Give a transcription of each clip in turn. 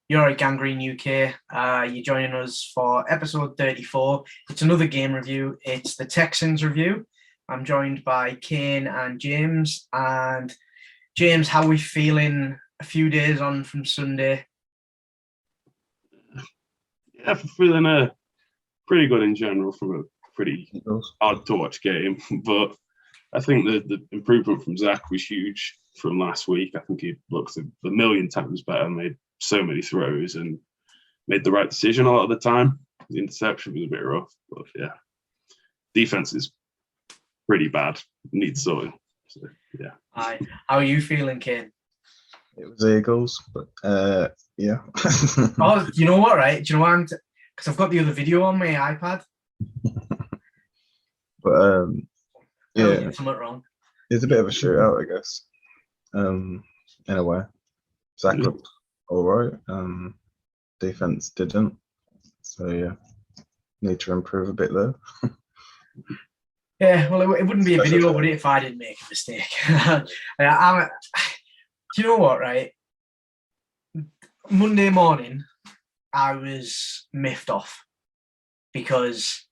You're right, Gangrene UK. You're joining us for episode 34. It's another game review. It's the Texans review. I'm joined by Kane and James. And James, how are we feeling a few days on from Sunday? Yeah, feeling pretty good in general from a pretty hard to watch game. But I think the improvement from Zach was huge from last week. I think he looked a million times better, made so many throws and made the right decision a lot of the time. The interception was a bit rough, but yeah, defense is pretty bad. Needs sorting. So, yeah. Hi. How are you feeling, Kane? It was Eagles, but yeah. Oh, you know what, right? Do you know why? Because I've got the other video on my iPad. But yeah, something wrong. It's a bit of a shootout, I guess. In a way, Zach looked all right. Defense didn't. So yeah, need to improve a bit there. Yeah, well, it wouldn't be a video, would it, if I didn't make a mistake? Do you know what, right? Monday morning, I was miffed off because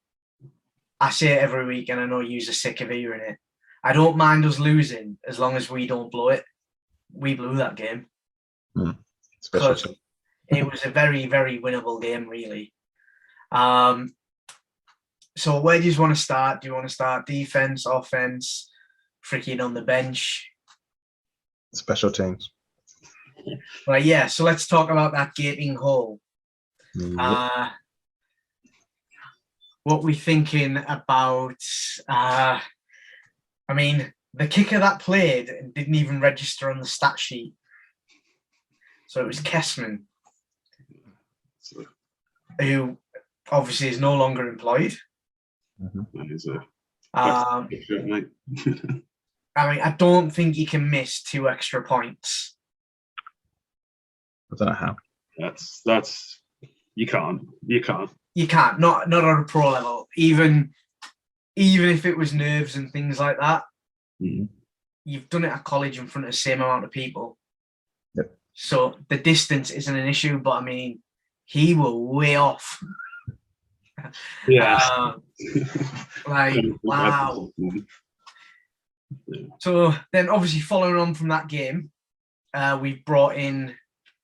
I say it every week, and I know you're sick of hearing it. I don't mind us losing as long as we don't blow it. We blew that game. Special. It was a very, very winnable game, really. So where do you want to start? Do you want to start defense, offense, freaking on the bench? Special teams. Right, yeah. So let's talk about that gaping hole. What we thinking about? I mean, the kicker that played and didn't even register on the stat sheet. So it was Kessman, who obviously is no longer employed. I mean, I don't think he can miss 2 extra points. I don't know how. That's you can't. Not on a pro level. Even if it was nerves and things like that, you've done it at college in front of the same amount of people. Yep. So the distance isn't an issue, but I mean, he was way off. Yeah. Wow. So then, obviously, following on from that game, we've brought in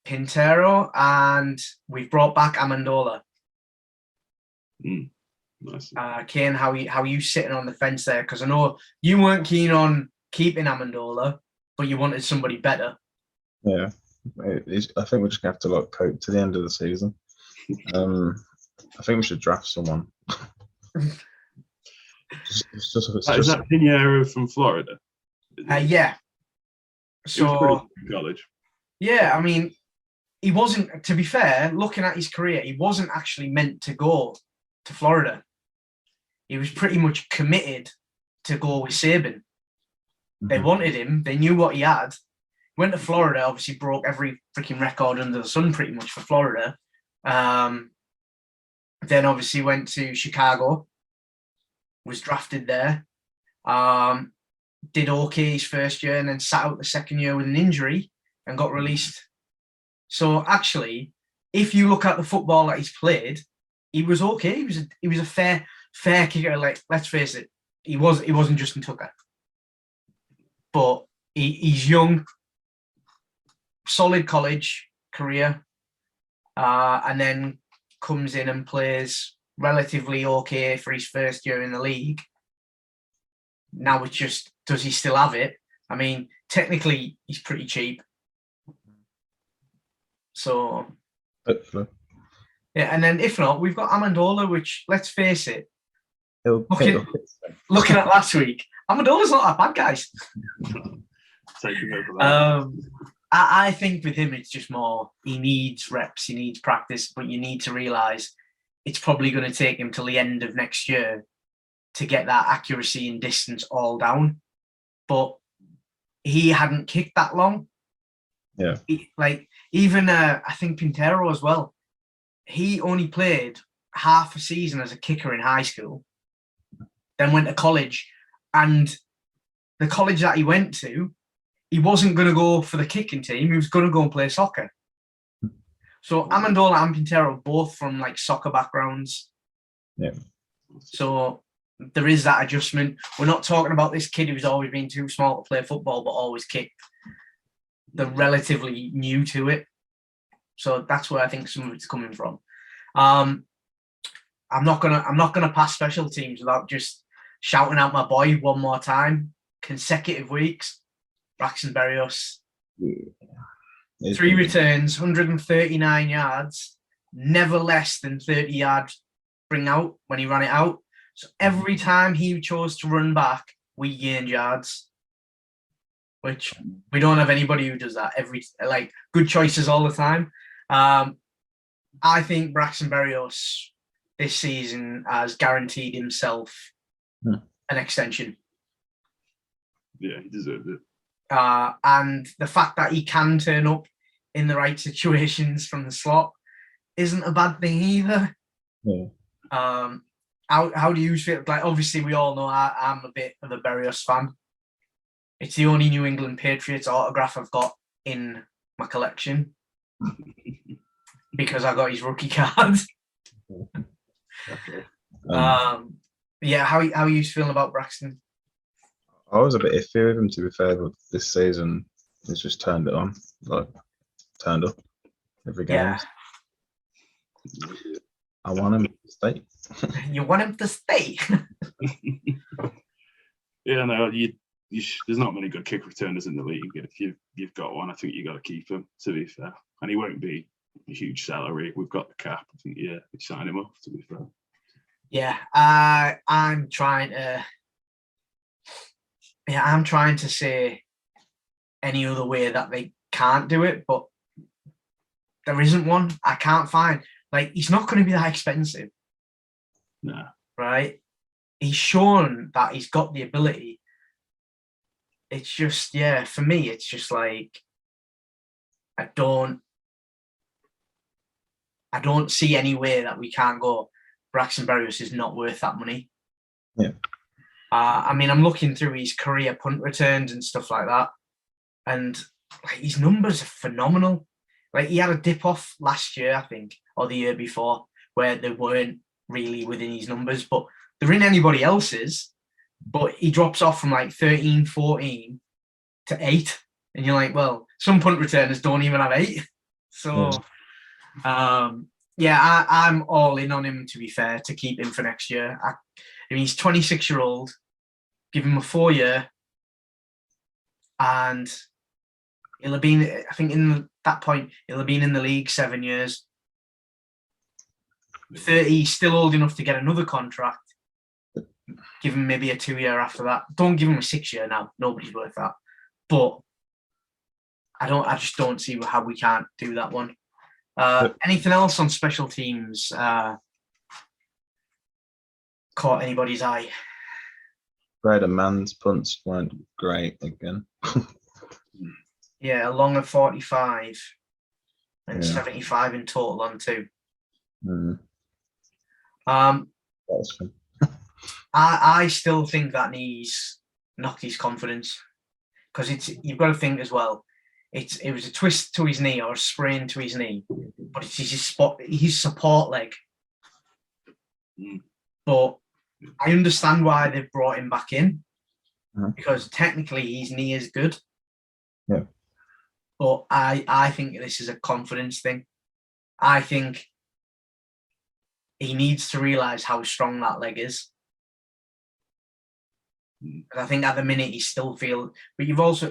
Pintero and we've brought back Amendola. Nice. Kane, how are you sitting on the fence there? Because I know you weren't keen on keeping Amendola, but you wanted somebody better. Yeah, I think we're just gonna have to cope to the end of the season. I think we should draft someone. Is that Pinheiro from Florida? Yeah. So college. Yeah, I mean, he wasn't. To be fair, looking at his career, he wasn't actually meant to go to Florida. He was pretty much committed to go with Saban. They wanted him. They knew what he had. Went to Florida, obviously broke every freaking record under the sun pretty much for Florida. Then obviously went to Chicago, was drafted there, did okay his first year and then sat out the second year with an injury and got released. So actually, if you look at the football that he's played, he was okay. He was a fair kicker. Like, let's face it, he wasn't Justin Tucker, but he's young, solid college career, and then comes in and plays relatively okay for his first year in the league. Now it's just, does he still have it? I mean, technically, he's pretty cheap. So, yeah, and then if not, we've got Amendola, which, let's face it, looking at last week, Amendola's not that bad, guys. I think with him, it's just more, he needs reps, he needs practice, but you need to realise it's probably going to take him till the end of next year to get that accuracy and distance all down. But he hadn't kicked that long. Yeah. Even I think Pintero as well, he only played half a season as a kicker in high school, then went to college, and the college that he went to, he wasn't going to go for the kicking team. He was going to go and play soccer. So Amendola and Pintero are both from like soccer backgrounds. Yeah. So there is that adjustment. We're not talking about this kid who's always been too small to play football but always kicked. They're relatively new to it. So that's where I think some of it's coming from. I'm not gonna pass special teams without just shouting out my boy one more time. Consecutive weeks, Braxton Berrios. Yeah. 3 returns, 139 yards, never less than 30 yards bring out when he ran it out. So every time he chose to run back, we gained yards, which we don't have anybody who does that. Good choices all the time. I think Braxton Berrios this season has guaranteed himself an extension. Yeah, he deserved it. And the fact that he can turn up in the right situations from the slot isn't a bad thing either. Yeah. How do you feel? Like, obviously, we all know I'm a bit of a Berrios fan. It's the only New England Patriots autograph I've got in my collection because I got his rookie card. Okay. Yeah, how are you feeling about Braxton? I was a bit iffy with him, to be fair, but this season he's just turned it on, turned up every game. Yeah. I want him to stay. You want him to stay? Yeah, no, there's not many good kick returners in the league. If you've got one, I think you got to keep him, to be fair. And he won't be a huge salary. We've got the cap. I think, we sign him off, to be fair. Yeah, I'm trying to say any other way that they can't do it, but there isn't one. I can't find. Like, he's not going to be that expensive. No. Right? He's shown that he's got the ability. It's just, for me, it's just like, I don't see any way that we can't go. Braxton Berrios is not worth that money. Yeah. I mean, I'm looking through his career punt returns and stuff like that, and like, his numbers are phenomenal. Like, he had a dip off last year, I think, or the year before, where they weren't really within his numbers, but they're in anybody else's. But he drops off from like 13, 14 to 8, and you're like, well, some punt returners don't even have 8. So, I'm all in on him, to be fair, to keep him for next year. I mean, he's 26-year-old. Give him a 4-year, and he'll have been, I think, that point, he'll have been in the league 7 years. 30, still old enough to get another contract. Give him maybe a 2-year after that. Don't give him a 6-year now. Nobody's worth that. But I just don't see how we can't do that one. Anything else on special teams caught anybody's eye? Brad and Mann's punts weren't great again. Yeah, a long of 45 and 75 in total on 2. That's fun. I still think that knee's knocked his confidence, because you've got to think as well. It was a twist to his knee or a sprain to his knee, but it's his support leg. But I understand why they've brought him back in, because technically his knee is good. Yeah. But I think this is a confidence thing. I think he needs to realise how strong that leg is. And I think at the minute he still feels, but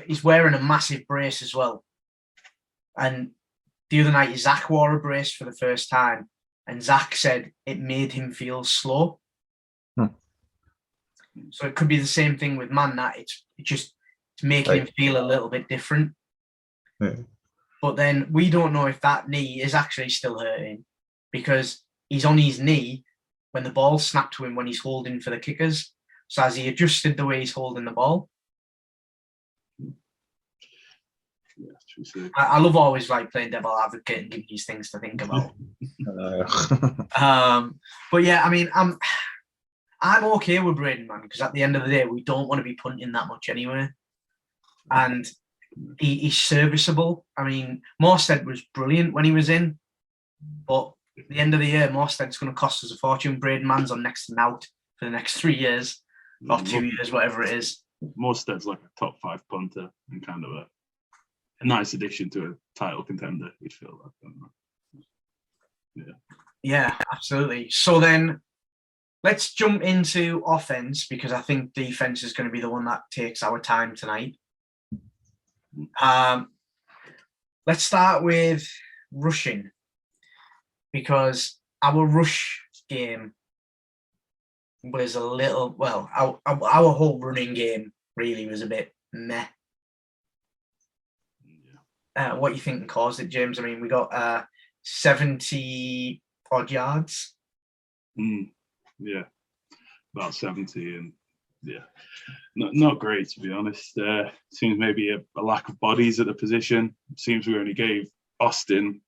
he's wearing a massive brace as well. And the other night Zach wore a brace for the first time, and Zach said it made him feel slow. So it could be the same thing with Mann, that it's making him feel a little bit different. Yeah. But then we don't know if that knee is actually still hurting, because he's on his knee when the ball snapped to him when he's holding for the kickers. So has he adjusted the way he's holding the ball? Yeah, true. I love always like playing devil advocate and giving these things to think about. But yeah, I mean, I'm okay with Braden, man, because at the end of the day, we don't want to be punting that much anyway. And he's serviceable. I mean, Morstead was brilliant when he was in. But at the end of the year, Morstead's going to cost us a fortune. Braden Mann's on next to nout for the next 3 years, or 2 years, whatever it is. Morstead's like a top 5 punter and kind of a nice addition to a title contender, you'd feel like. Don't you? Yeah, absolutely. So then let's jump into offense, because I think defense is going to be the one that takes our time tonight. Let's start with rushing, because our rush game was a little, well, our whole running game really was a bit meh. What do you think caused it, James? I mean, we got 70 odd yards. Yeah, about 70, and yeah, not great, to be honest. Seems maybe a lack of bodies at the position. Seems we only gave Austin,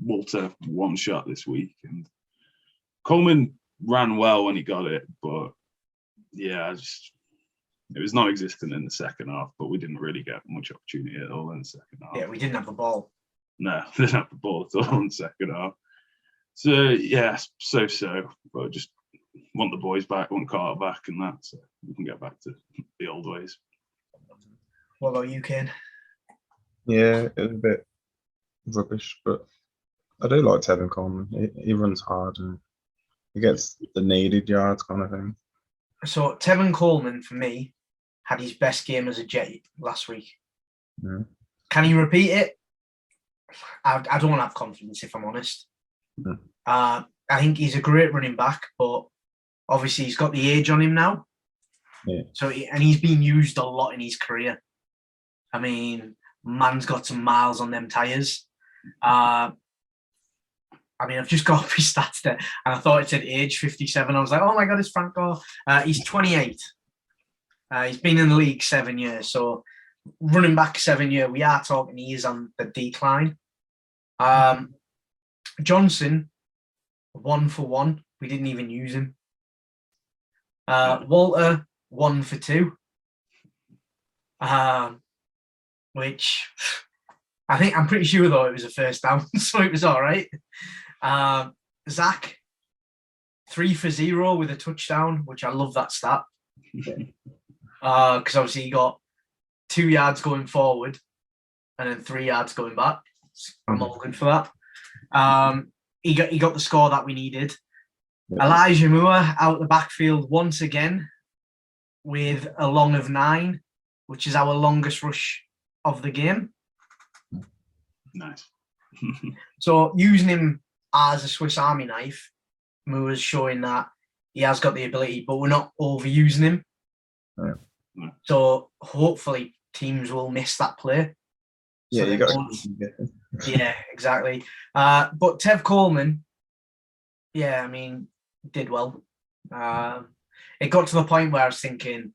Walter, one shot this week, and Coleman ran well when he got it, but yeah, it was non-existent in the second half. But we didn't really get much opportunity at all in the second half. Yeah, we didn't have the ball. No, we didn't have the ball at all in the second half. So yeah, so. But just want the boys back, want Carter back, and that, so we can get back to the old ways. What about you, Kane? Yeah, it was a bit rubbish, but I do like Tevin Coleman. He runs hard and he gets the needed yards, kind of thing. So Tevin Coleman, for me, had his best game as a Jet last week. Yeah. Can he repeat it? I don't have confidence, if I'm honest. Yeah. I think he's a great running back, but obviously he's got the age on him now. Yeah. So and he's been used a lot in his career. I mean, man's got some miles on them tires. I mean, I've just got up his stats there, and I thought it said age 57. I was like, oh my God, it's Frank Gore. He's 28. He's been in the league 7 years. So running back 7 year, we are talking he is on the decline. Johnson, 1 for 1. We didn't even use him. Walter, 1 for 2. Which I'm pretty sure though it was a first down, so it was all right. Zach, 3 for 0 with a touchdown, which I love that stat. Because obviously he got 2 yards going forward and then 3 yards going back. I'm all good for that. He got the score that we needed. Yeah. Elijah Moore out the backfield once again with a long of 9, which is our longest rush of the game. Nice. So using him as a Swiss Army knife, Moore's showing that he has got the ability, but we're not overusing him. Yeah. So hopefully teams will miss that play. Yeah, so you got yeah, exactly. But Tev Coleman, yeah, I mean, did well. It got to the point where I was thinking,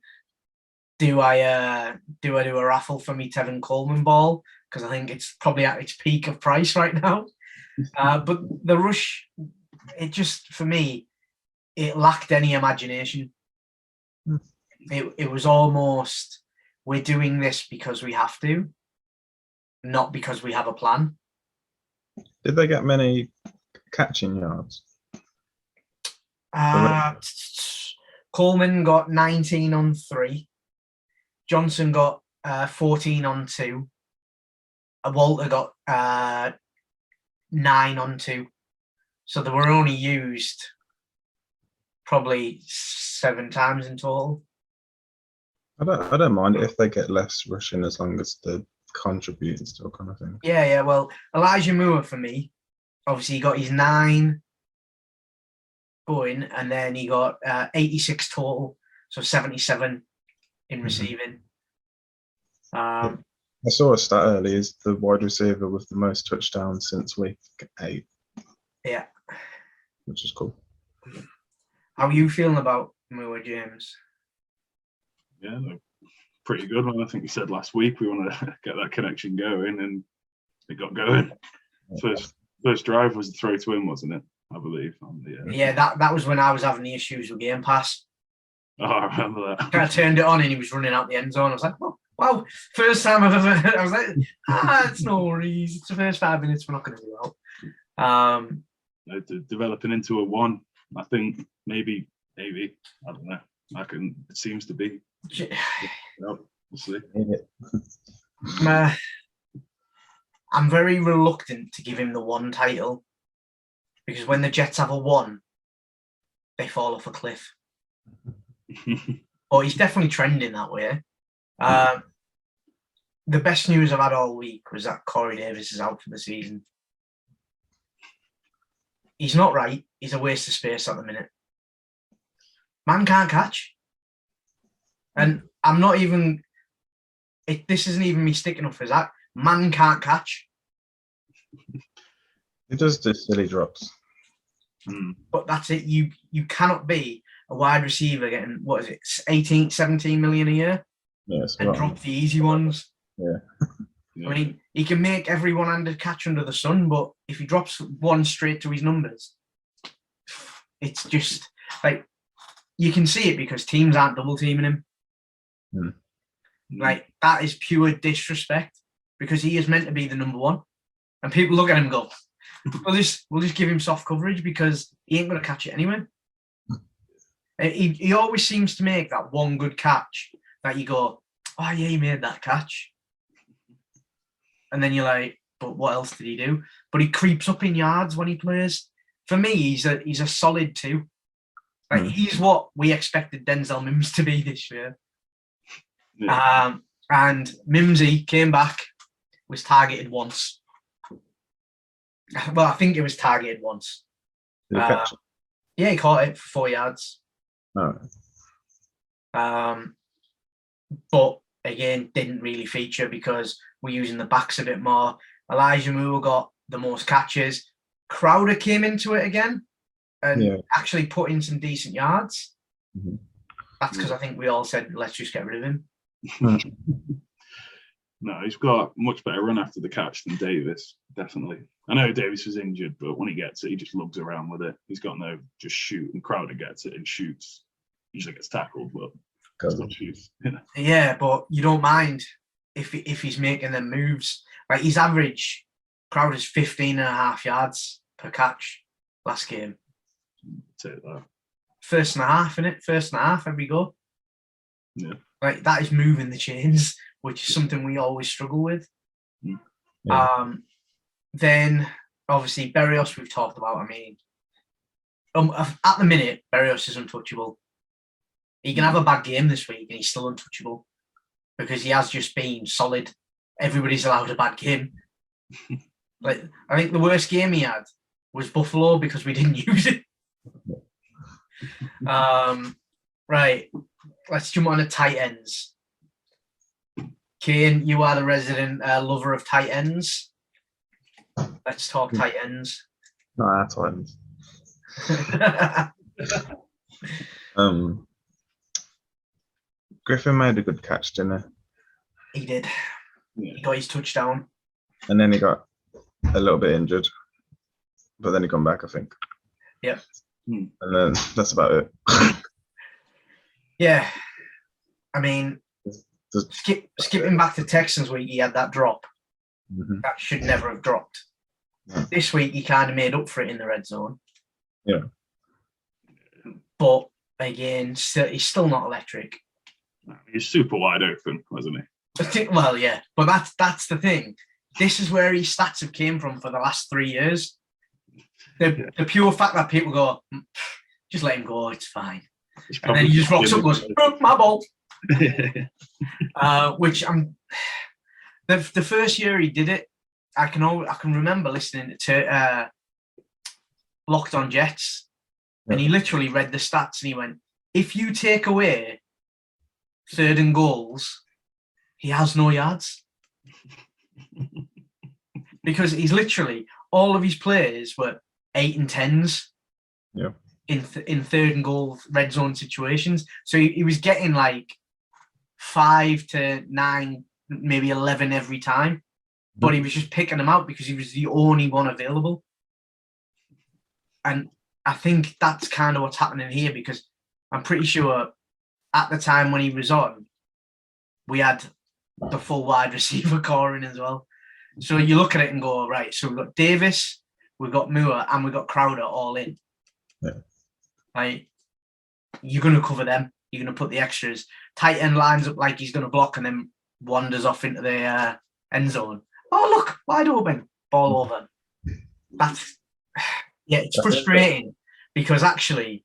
do I do a raffle for me Tevin Coleman ball? Because I think it's probably at its peak of price right now. But the rush, it just, for me, it lacked any imagination. It was almost, we're doing this because we have to, not because we have a plan. Did they get many catching yards? Coleman got 19 on 3. Johnson got 14 on 2. Walter got 9 on 2. So they were only used probably 7 times in total. I don't mind if they get less rushing as long as they're contributing still, kind of thing. Yeah. Well, Elijah Moore for me, obviously he got his 9 going, and then he got 86 total, so 77 in receiving. I saw a stat earlier, is the wide receiver with the most touchdowns since week 8. Yeah. Which is cool. How are you feeling about Moore, James? Yeah, pretty good one. I think we said last week we want to get that connection going, and it got going. First drive was the throw to him, wasn't it? I believe. Yeah, that was when I was having the issues with Game Pass. Oh, I remember that. I turned it on and he was running out the end zone. I was like, oh, wow, first time I've ever. I was like, it's no worries. It's the first 5 minutes. We're not going to do well. Developing into a one. I think maybe I don't know. It seems to be. We'll see. I'm very reluctant to give him the one title because when the Jets have a one, they fall off a cliff. But he's definitely trending that way. The best news I've had all week was that Corey Davis is out for the season. He's not right. He's a waste of space at the minute. Man can't catch. And I'm not even... this isn't even me sticking up for Zach. Man can't catch. He does do silly drops. But that's it. You cannot be a wide receiver getting, 18, 17 million a year? Yes, and drop the easy ones. Yeah. I mean, he can make every one-handed catch under the sun, but if he drops one straight to his numbers, it's just like you can see it because teams aren't double teaming him. Like that is pure disrespect because he is meant to be the number one, and people look at him and go, "We'll just give him soft coverage because he ain't going to catch it anyway." He always seems to make that one good catch that you go, "Oh yeah, he made that catch." And then you're like, but what else did he do? But he creeps up in yards when he plays. For me, he's a solid 2. Like he's what we expected Denzel Mims to be this year. Yeah. And Mimsy came back, was targeted once. Well, I think it was targeted once. Did he catch it? Yeah, he caught it for 4 yards. Oh. But again, didn't really feature because we're using the backs a bit more. Elijah Moore got the most catches. Crowder came into it again and actually put in some decent yards. That's because I think we all said, let's just get rid of him. No, he's got much better run after the catch than Davis, definitely. I know Davis was injured, but when he gets it, he just lugs around with it. He's got no just shoot, and Crowder gets it and shoots. Usually gets tackled, but still shoots. Yeah, but you don't mind if he's making them moves. Like his average, Crowder's 15.5 yards per catch last game. Take that. First and a half, innit? First and a half every go. Yeah. Like that is moving the chains, which is something we always struggle with. Yeah. Then obviously Berrios we've talked about. I mean, at the minute Berrios is untouchable. He can have a bad game this week and he's still untouchable because he has just been solid. Everybody's allowed a bad game. Like I think the worst game he had was Buffalo because we didn't use it. Right, let's jump on to tight ends. Kane, you are the resident lover of tight ends. Let's talk tight ends. No, that's tight ends. Griffin made a good catch, didn't he? He did. He got his touchdown. And then he got a little bit injured. But then he come back, I think. Yep. And then that's about it. Yeah. I mean, skipping back to Texans week, he had that drop. That should never have dropped. Yeah. This week, he kind of made up for it in the red zone. Yeah. But again, he's still not electric. He's super wide open, wasn't he? Well, yeah, but that's the thing. This is where his stats have came from for the last 3 years. The pure fact that people go, just let him go, it's fine. And then he just rocks up and goes, oh, my ball. Which the first year he did it, I can remember listening to Locked on Jets, and he literally read the stats and he went, if you take away 3rd and goals, he has no yards. Because he's literally, all of his plays were 8 and 10s in 3rd and goal red zone situations. So he was getting like 5 to 9, maybe 11 every time. But he was just picking them out because he was the only one available. And I think that's kind of what's happening here because I'm pretty sure at the time when he was on, we had the full wide receiver core in as well. So you look at it and go, right, so we've got Davis, we've got Moore and we've got Crowder all in. Yeah. Like, you're going to cover them. You're going to put the extras. Tight end lines up like he's going to block and then wanders off into the end zone. Oh, look, wide open. Ball over. That's, yeah, it's frustrating because actually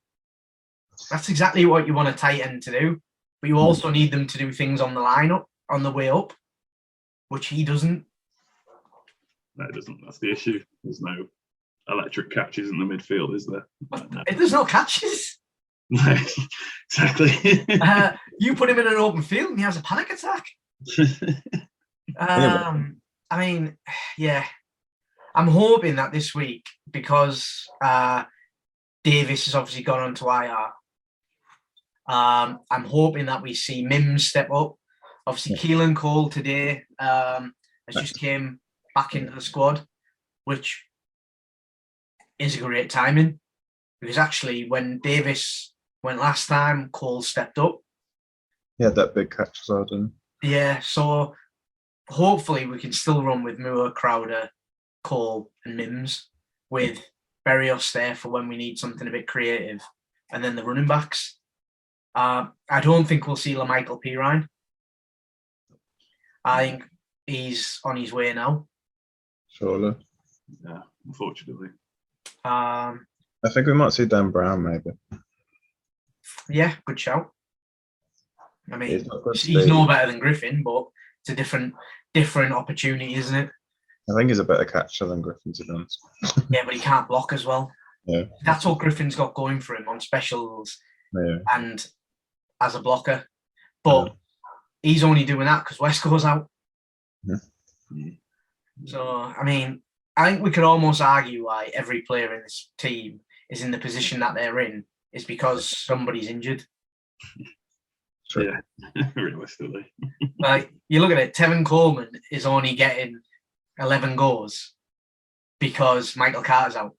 that's exactly what you want a tight end to do. But you also need them to do things on the lineup, on the way up, which he doesn't. No, it doesn't. That's the issue. There's no electric catches in the midfield, is there? No. There's no catches. No, exactly. You put him in an open field and he has a panic attack. I mean, yeah. I'm hoping that this week, because Davis has obviously gone on to IR, I'm hoping that we see Mims step up. Obviously, Keelan Cole today has just came back into the squad, which is a great timing. Because actually, when Davis went last time, Cole stepped up. He had that big catch as well, didn't he? Yeah, so hopefully we can still run with Moore, Crowder, Cole and Mims, with Berrios there for when we need something a bit creative, and then the running backs. I don't think we'll see LaMichael Pirine. I think he's on his way now. Surely. Yeah, unfortunately. I think we might see Dan Brown, maybe. Yeah, good shout. I mean, he's no better than Griffin, but it's a different opportunity, isn't it? I think he's a better catcher than Griffin, to be honest. Yeah, but he can't block as well. Yeah. That's what Griffin's got going for him on specials and as a blocker. But he's only doing that because West goes out. Yeah. So, I mean, I think we could almost argue why every player in this team is in the position that they're in is because somebody's injured. Sure. Yeah, realistically. Like, you look at it, Tevin Coleman is only getting 11 goals because Michael Carter's out.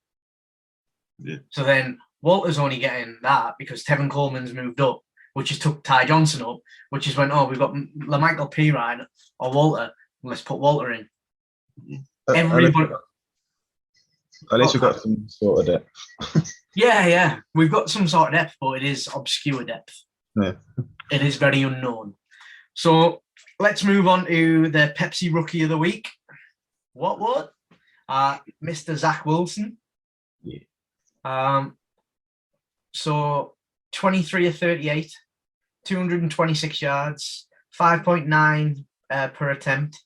Yeah. So then Walter's only getting that because Tevin Coleman's moved up, which has took Ty Johnson up, which is when, we've got LaMichael Pirine or Walter. Let's put Walter in. Everybody. At least we've got some sort of depth. Yeah. We've got some sort of depth, but it is obscure depth. Yeah. It is very unknown. So let's move on to the Pepsi Rookie of the Week. What? Mr. Zach Wilson. Yeah. So 23 of 38, 226 yards, 5.9 per attempt,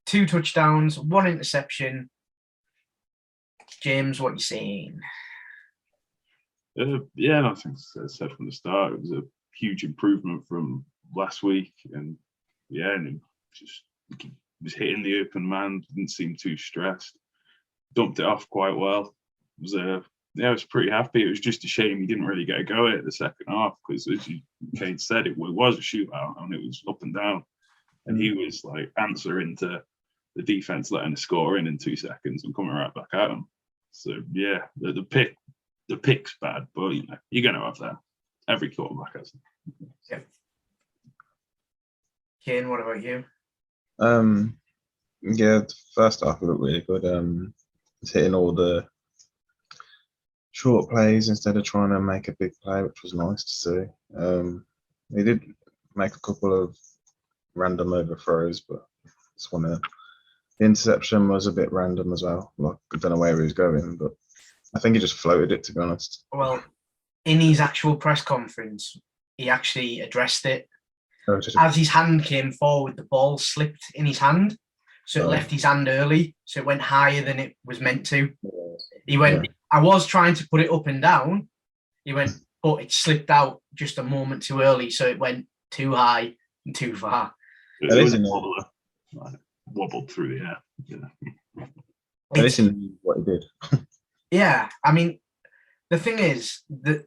2 touchdowns, 1 interception. James, what are you saying? Yeah, I think as I said from the start, it was a huge improvement from last week, and it was hitting the open man, didn't seem too stressed, dumped it off quite well. I was pretty happy. It was just a shame he didn't really get a go at it the second half because, as Kane said, it was a shootout and it was up and down, and he was like answering to the defense letting a score in 2 seconds and coming right back at him. So yeah, the pick's bad, but you're gonna have that. Every quarterback has. Yeah. Kane, what about you? Yeah, the first half looked really good. He's hitting all the short plays instead of trying to make a big play, which was nice to see. He did make a couple of random overthrows, but this one, the interception was a bit random as well. Like, I don't know where he was going, but I think he just floated it, to be honest. Well, in his actual press conference, he actually addressed it. As his hand came forward, the ball slipped in his hand. So it left his hand early. So it went higher than it was meant to. He went, I was trying to put it up and down. He went, but it slipped out just a moment too early. So it went too high and too far. It was a wobbler. Wobbled through the air. Yeah. At least he knew what he did. Yeah. I mean, the thing is that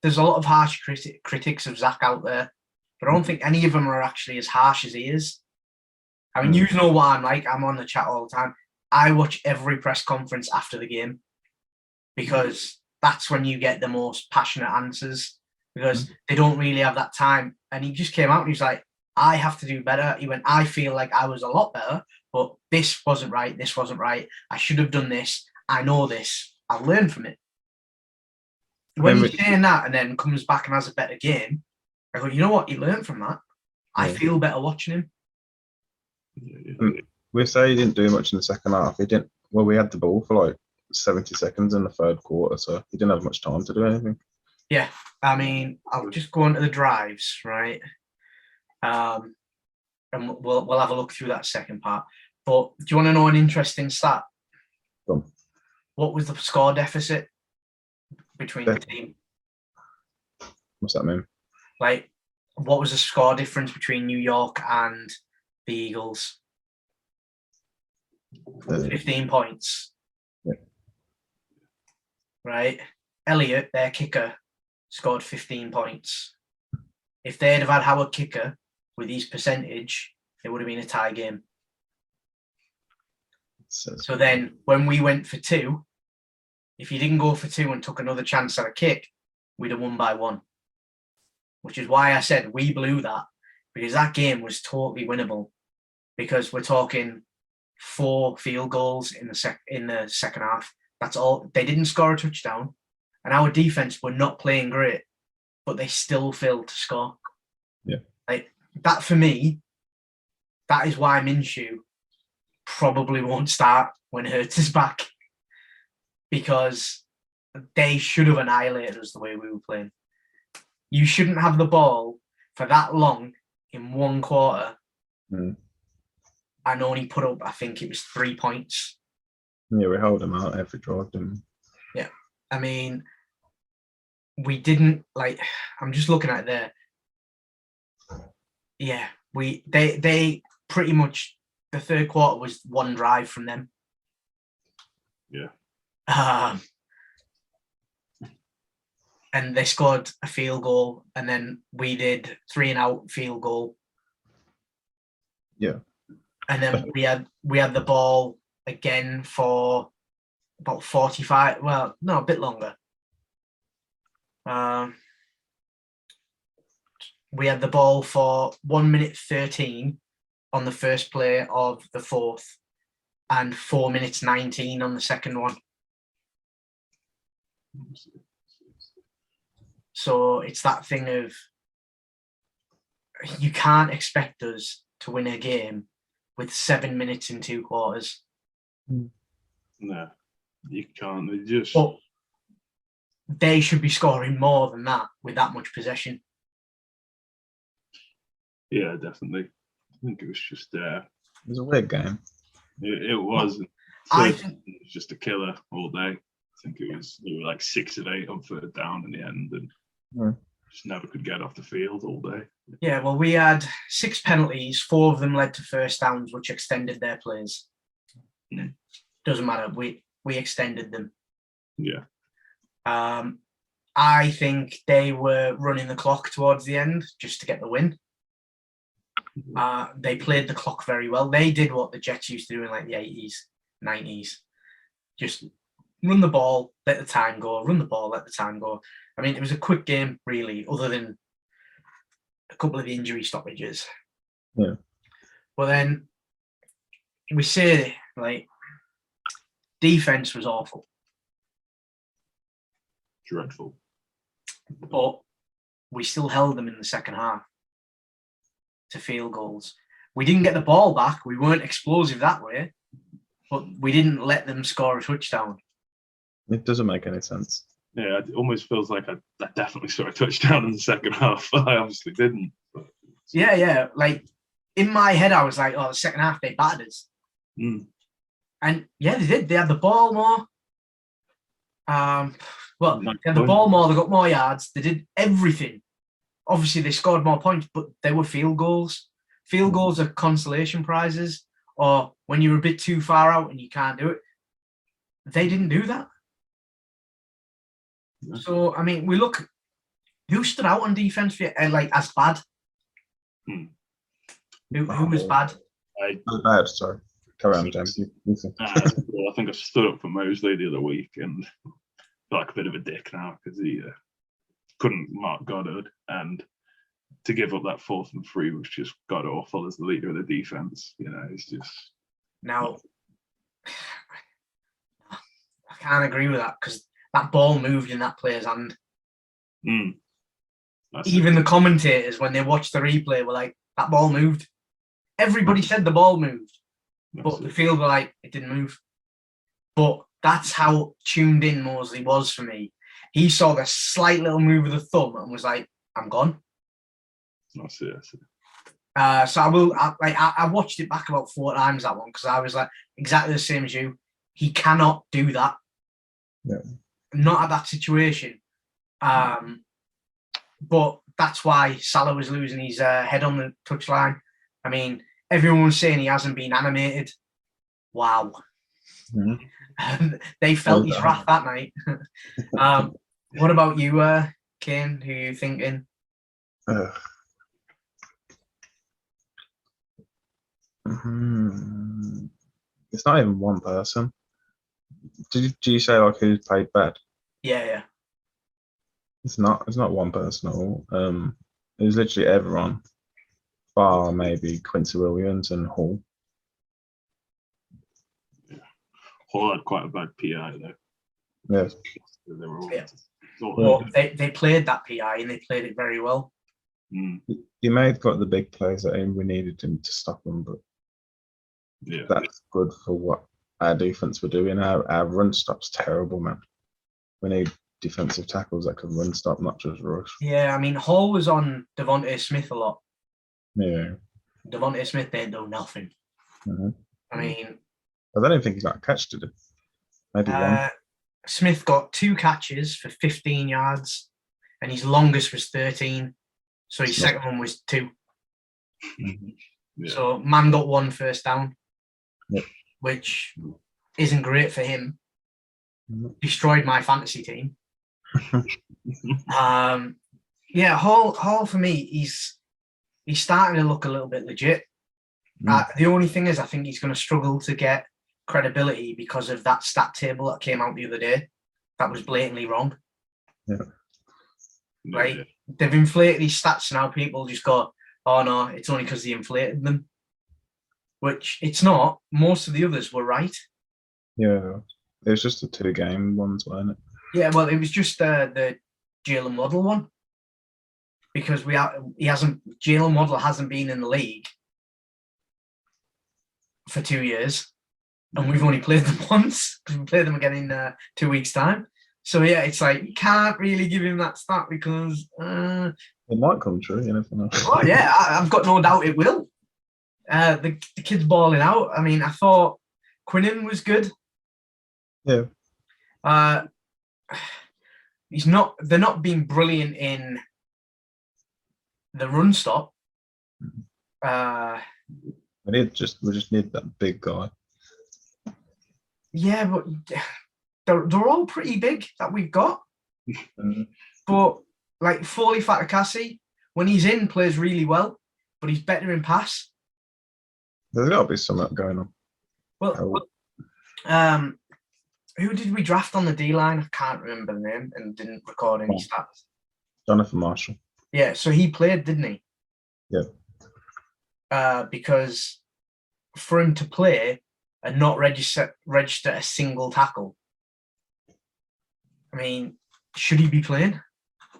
there's a lot of harsh critics of Zach out there, but I don't think any of them are actually as harsh as he is. I mean, you know what I'm like. I'm on the chat all the time. I watch every press conference after the game because that's when you get the most passionate answers because they don't really have that time. And he just came out and he's like, I have to do better. He went, I feel like I was a lot better, but this wasn't right. This wasn't right. I should have done this. I know this. I'll learn from it. When he's saying that and then comes back and has a better game, I go, you know what? He learned from that. I feel better watching him. We say he didn't do much in the second half. He didn't. Well, we had the ball for like 70 seconds in the third quarter, so he didn't have much time to do anything. Yeah, I mean, I'll just go on to the drives, right? And we'll have a look through that second part. But do you want to know an interesting stat? Come. What was the score deficit between the team? What's that mean? Like, what was the score difference between New York and the Eagles? 15 points. Yeah. Right? Elliott, their kicker, scored 15 points. If they'd have had Howard kicker with his percentage, it would have been a tie game. So then when we went for 2, if you didn't go for 2 and took another chance at a kick, we'd have won by 1. Which is why I said we blew that, because that game was totally winnable. Because we're talking 4 field goals in the second half. That's all. They didn't score a touchdown, and our defense were not playing great, but they still failed to score. Yeah, like that for me. That is why Minshew probably won't start when Hurts is back, because they should have annihilated us the way we were playing. You shouldn't have the ball for that long in one quarter and only put up, I think it was 3 points. Yeah, we held them out every drive, didn't we? Yeah. I mean, we didn't, I'm just looking at it there. Yeah, they pretty much, the third quarter was one drive from them. Yeah. And they scored a field goal, and then we did 3-and-out field goal. Yeah. And then we had the ball again for about 45. Well, no, a bit longer. We had the ball for 1 minute 13 on the first play of the fourth, and 4 minutes 19 on the second one. So it's that thing of, you can't expect us to win a game with 7 minutes in 2 quarters. No, you can't. But they should be scoring more than that with that much possession. Yeah, definitely. I think it was just it was a weird game. It was. I think it was just a killer all day. I think it was, we were like 6 of 8 on third down in the end, and just never could get off the field all day. Yeah, well, we had 6 penalties. 4 of them led to first downs, which extended their plays. Doesn't matter. We extended them. Yeah. I think they were running the clock towards the end just to get the win. They played the clock very well. They did what the Jets used to do in like the 80s, 90s. Just run the ball, let the time go. Run the ball, let the time go. I mean, it was a quick game, really, other than a couple of injury stoppages. Yeah. But then we say, defense was awful. Dreadful. But we still held them in the second half to field goals. We didn't get the ball back. We weren't explosive that way, but we didn't let them score a touchdown. It doesn't make any sense. Yeah, it almost feels like I definitely saw a touchdown in the second half. I obviously didn't. But... Yeah. In my head, I was like, oh, the second half, they battered us. And yeah, they did. They had the ball more. They had the ball more. They got more yards. They did everything. Obviously, they scored more points, but they were field goals. Field goals are consolation prizes, or when you're a bit too far out and you can't do it. They didn't do that. Yeah. So, I mean, we look, who stood out on defense for you, as bad? Who was bad? Bad, sorry. Carry on, James. Well, I think I stood up for Mosley the other week and feel like a bit of a dick now because he couldn't mark Goddard, and to give up that 4th and 3 was just god awful as the leader of the defense. You know, it's just now. can't agree with that because that ball moved in that player's hand. Even the commentators, when they watched the replay, were like, that ball moved. Everybody said the ball moved, but the field were like, it didn't move. But that's how tuned in Mosley was for me. He saw the slight little move of the thumb and was like, I'm gone. I see. So I watched it back about 4 times, that one, because I was like exactly the same as you. He cannot do that. Yeah. Not at that situation. But that's why Salah was losing his head on the touchline. I mean, everyone was saying he hasn't been animated. Wow. Mm-hmm. They felt his wrath that night. What about you, Kane? Who are you thinking? It's not even one person. Did you say like who played bad? Yeah. It's not one person at all. It was literally everyone, bar maybe Quincy Williams and Hall. Yeah. Hall had quite a bad PI though. Yes. Well, they played that PI and they played it very well. He may have got the big plays that we needed him to stop them, but that's good for what our defense were doing. Our run stop's terrible, man. We need defensive tackles that can run stop, not just rush. Yeah, I mean, Hall was on Devontae Smith a lot. Yeah. Devontae Smith didn't do nothing. Mm-hmm. I mean, I don't think he's got a catch to do. Maybe one. Smith got 2 catches for 15 yards, and his longest was 13. So his second one was 2. Mm-hmm. Yeah. So man got 1 first down, yep. Which isn't great for him. Destroyed my fantasy team. Hall for me, he's starting to look a little bit legit. The only thing is, I think he's going to struggle to get credibility because of that stat table that came out the other day. That was blatantly wrong. Yeah. Right? They've inflated these stats now. People just go, oh no, it's only because they inflated them. Which it's not. Most of the others were right. Yeah. It was just the 2-game ones, weren't it? Yeah, well, it was just the Jalen Waddle one. Because Jalen Waddle hasn't been in the league for 2 years. And we've only played them once, because we play them again in 2 weeks' time. So yeah, it's like you can't really give him that stat because it might come true, you never know. Oh yeah, I've got no doubt it will. The kid's balling out. I mean, I thought Quinnen was good. Yeah. They're not being brilliant in the run stop. We just need that big guy. Yeah, but they're all pretty big that we've got. But like Foley Fatakasi, when he's in, plays really well, but he's better in pass. There's got to be something going on. Well, who did we draft on the D line? I can't remember the name and didn't record any stats. Jonathan Marshall. Yeah, so he played, didn't he? Yeah. Because for him to play and not register a single tackle, I mean, should he be playing?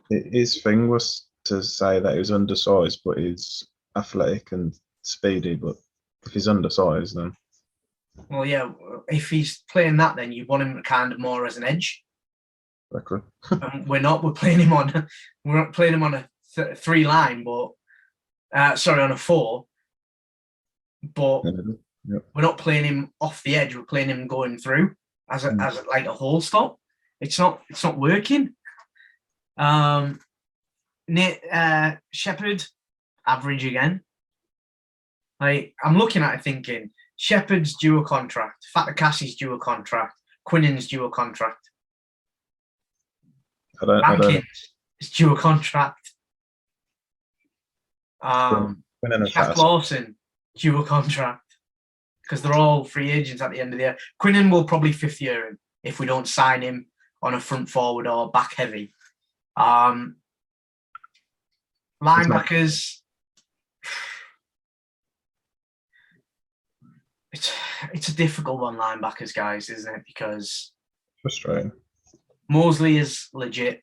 His thing was to say that he was undersized, but he's athletic and speedy. But if he's undersized, then well, yeah. If he's playing that, then you want him kind of more as an edge. Exactly. We're not. We're playing him on. We're not playing him on a 3 line, but on a 4. But we're not playing him off the edge. We're playing him going through as like a hole stop. It's not working. Shepherd, average again. Like I'm looking at it thinking, Shepherd's due a contract, Fatakasi's due a contract, Quinnen's due a contract. Rankins is due a contract. Jack Lawson due a contract because they're all free agents at the end of the year. Quinnen will probably 5th year him if we don't sign him on a front forward or back heavy. Linebackers, it's a difficult one, linebackers, guys, isn't it? Because Frustrating. Mosley is legit.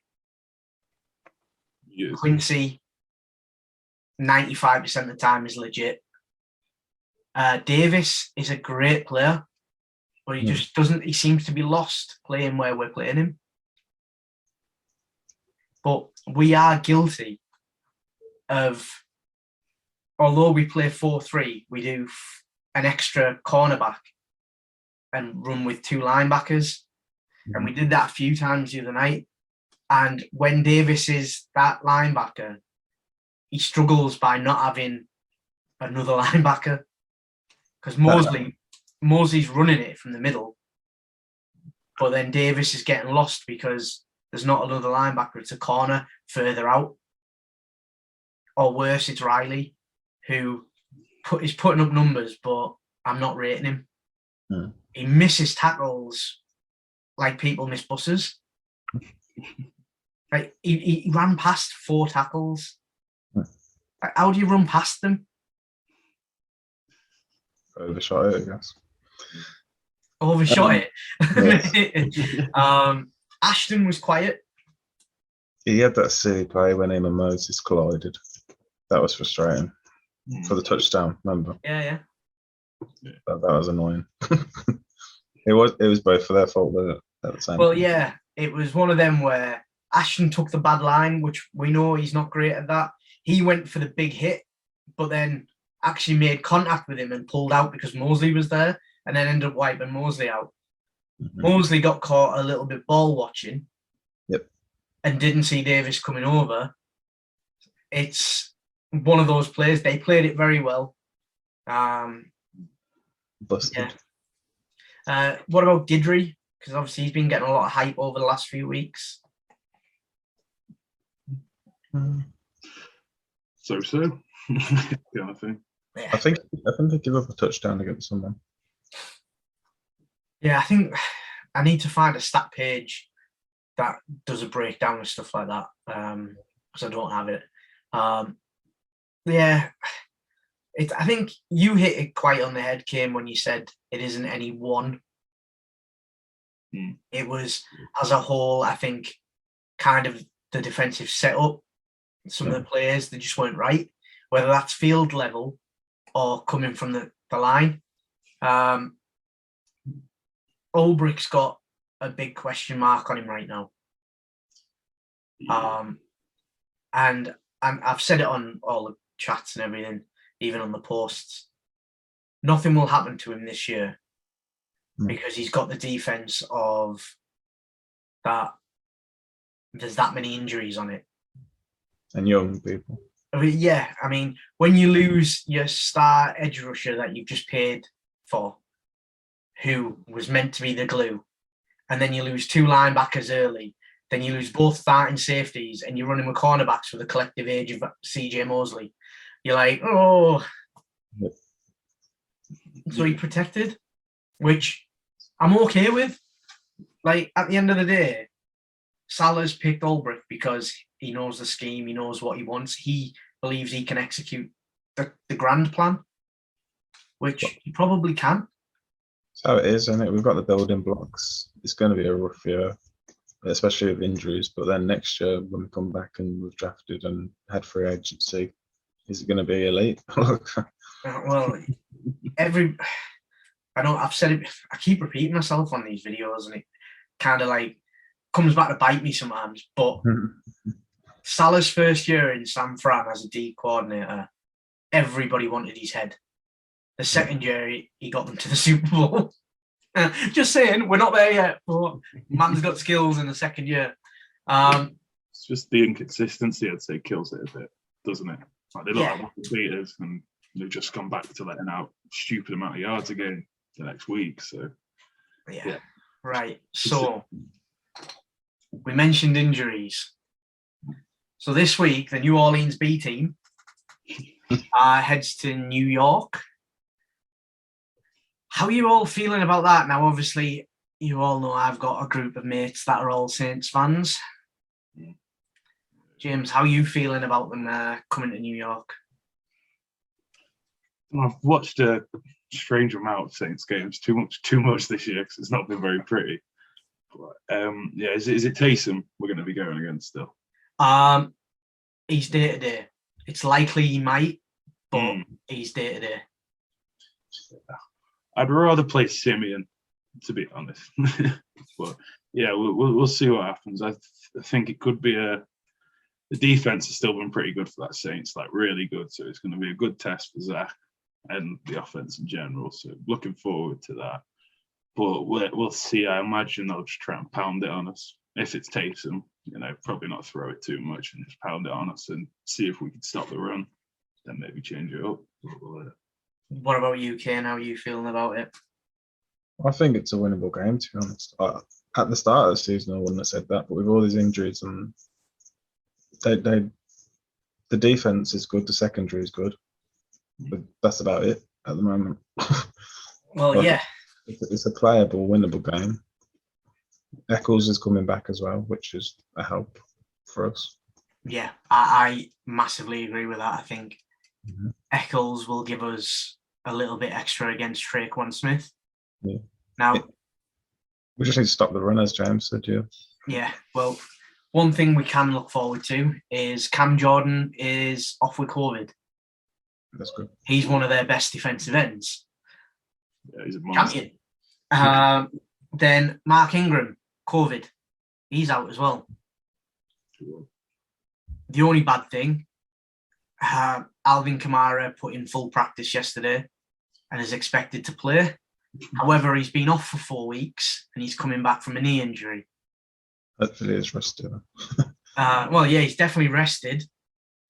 Yes. Quincy, 95% of the time, is legit. Davis is a great player, but he just doesn't. He seems to be lost playing where we're playing him. But we are guilty of, although we play 4-3, we do an extra cornerback and run with 2 linebackers. And we did that a few times the other night. And when Davis is that linebacker, he struggles by not having another linebacker. Because Mosley's running it from the middle. But then Davis is getting lost because there's not another linebacker. It's a corner further out. Or worse, it's Riley, who is putting up numbers, but I'm not rating him. He misses tackles like people miss buses. Like he ran past 4 tackles. Like, how do you run past them? Overshot it, I guess. Overshot it. Yes. Ashton was quiet. He had that silly play when him and Moses collided. That was frustrating. For the touchdown, remember? Yeah. That was annoying. It was both for their fault at the same Well, time. yeah, it was one of them where Ashton took the bad line, which we know he's not great at that. He went for the big hit, but then actually made contact with him and pulled out because Mosley was there, and then ended up wiping Mosley out. Mosley got caught a little bit ball watching. Yep. And didn't see Davis coming over. It's one of those plays. They played it very well. Busted. Yeah. What about Guidry? Because obviously he's been getting a lot of hype over the last few weeks. So. Kind of thing. Yeah. I think they give up a touchdown against someone. Yeah, I think I need to find a stat page that does a breakdown of stuff like that, because I don't have it. Yeah, I think you hit it quite on the head, Kim, when you said it isn't any one. It was, as a whole, I think, kind of the defensive setup. Some of the players, they just weren't right, whether that's field level or coming from the line. Ulbricht's got a big question mark on him right now. And I've said it on all the chats and everything, even on the posts. Nothing will happen to him this year because he's got the defense of that. There's that many injuries on it. And young people. I mean, when you lose your star edge rusher that you've just paid for, who was meant to be the glue, and then you lose 2 linebackers early, then you lose both starting safeties, and you're running with cornerbacks with the collective age of CJ Mosley. You're like, oh. Yep. So he protected, which I'm okay with. Like, at the end of the day, Salah's picked Ulbricht because he knows the scheme, he knows what he wants. He believes he can execute the grand plan, which he probably can. That's how it is, isn't it? We've got the building blocks. It's going to be a rough year, especially with injuries. But then next year, when we come back and we've drafted and had free agency, is it going to be elite? Well, I know I've said it, I keep repeating myself on these videos, and it kind of like comes back to bite me sometimes. But Salah's first year in San Fran as a D coordinator, everybody wanted his head. The second year, he got them to the Super Bowl. Just saying, we're not there yet, but man's got skills in the second year. It's just the inconsistency, I'd say, kills it a bit, doesn't it? Like, they look like beaters, and they've just gone back to letting out a stupid amount of yards again the next week. So yeah. Right. So we mentioned injuries. So this week, the New Orleans B team heads to New York. How are you all feeling about that? Now, obviously, you all know I've got a group of mates that are all Saints fans. James, how are you feeling about them coming to New York? I've watched a strange amount of Saints games, too much this year, because it's not been very pretty. Yeah, is it Taysom we're going to be going against still? He's day to day. It's likely he might, but he's day to day. I'd rather play Simeon, to be honest. But yeah, we'll see what happens. I think it could be the defense has still been pretty good for that Saints, like really good. So it's going to be a good test for Zach and the offense in general. So looking forward to that. But we'll see. I imagine they'll just try and pound it on us. If it's Taysom, probably not throw it too much and just pound it on us and see if we can stop the run. Then maybe change it up. What about you, Kane? How are you feeling about it? I think it's a winnable game, to be honest. At the start of the season, I wouldn't have said that, but with all these injuries, and the defense is good, the secondary is good, but that's about it at the moment. Well, yeah, it's a playable, winnable game. Eccles is coming back as well, which is a help for us. Yeah, I massively agree with that. I think Eccles will give us a little bit extra against Traquan Smith. Yeah. Now, we just need to stop the runners, James said. Yeah, well, one thing we can look forward to is Cam Jordan is off with COVID. That's good. He's one of their best defensive ends. Yeah, he's a monster. Champion. Then Mark Ingram, COVID. He's out as well. Cool. The only bad thing, Alvin Kamara put in full practice yesterday and is expected to play. However, he's been off for 4 weeks and he's coming back from a knee injury. Hopefully he's rested. Well, yeah, he's definitely rested.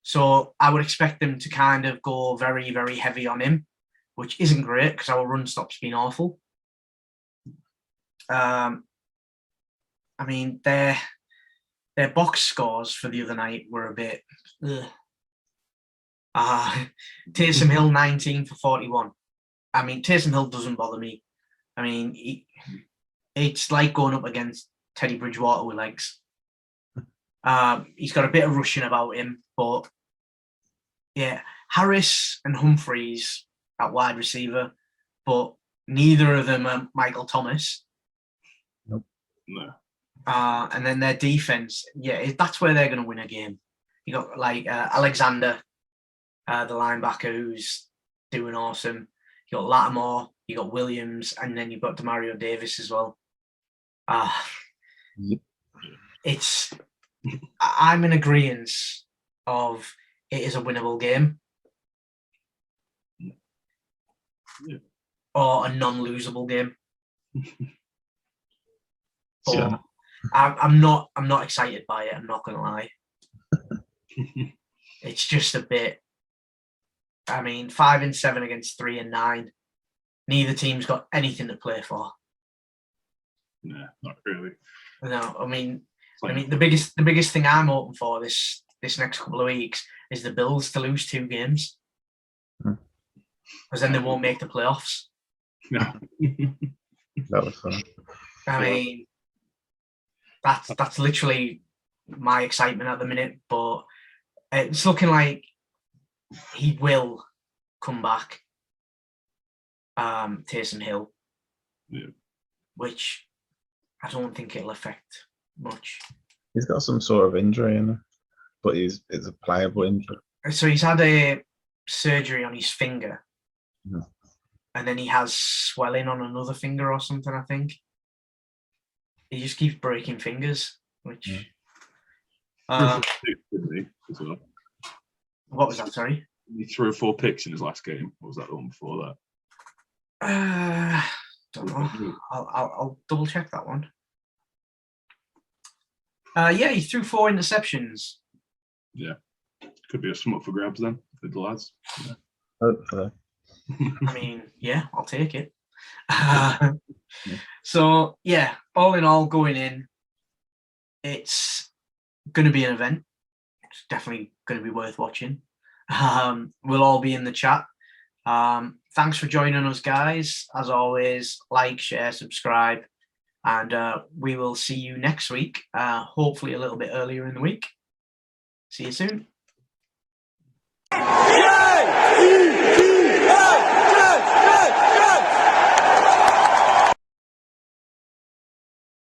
So I would expect them to kind of go very, very heavy on him, which isn't great because our run stop's been awful. I mean, their box scores for the other night were a bit. Taysom Hill 19 for 41. I mean, Taysom Hill doesn't bother me. I mean, it's like going up against Teddy Bridgewater with legs. He's got a bit of rushing about him, but yeah, Harris and Humphreys at wide receiver, but neither of them are Michael Thomas. Nope. No. And then their defense, yeah, that's where they're going to win a game. You got like Alexander, the linebacker, who's doing awesome. You got Lattimore, you got Williams, and then you've got Demario Davis as well. It's I'm in agreement of it is a winnable game. Yeah. Or a non-losable game. But Yeah. I'm not excited by it, I'm not gonna lie. It's just a bit. I mean, 5-7 against 3-9. Neither team's got anything to play for. Nah, not really. No, I mean the biggest thing I'm hoping for this next couple of weeks is the Bills to lose 2 games, because then they won't make the playoffs. No. That was fun. I mean, that's literally my excitement at the minute. But it's looking like he will come back, Taysom Hill, which I don't think it'll affect much. He's got some sort of injury in him, but it's a playable injury. So he's had a surgery on his finger, Mhm. and then he has swelling on another finger or something, I think. He just keeps breaking fingers, which... Didn't he, as well? What was that, sorry? He threw 4 picks in his last game. Or was that the one before that? Don't know. I'll double check that one. Yeah, he threw 4 interceptions. Yeah. Could be a somewhat for grabs then with the lads. Yeah. Hopefully. I mean, yeah, I'll take it. So, yeah, all in all, going in, it's going to be an event. It's definitely going to be worth watching. We'll all be in the chat. Thanks for joining us, guys. As always, like, share, subscribe, and we will see you next week, hopefully a little bit earlier in the week. See you soon.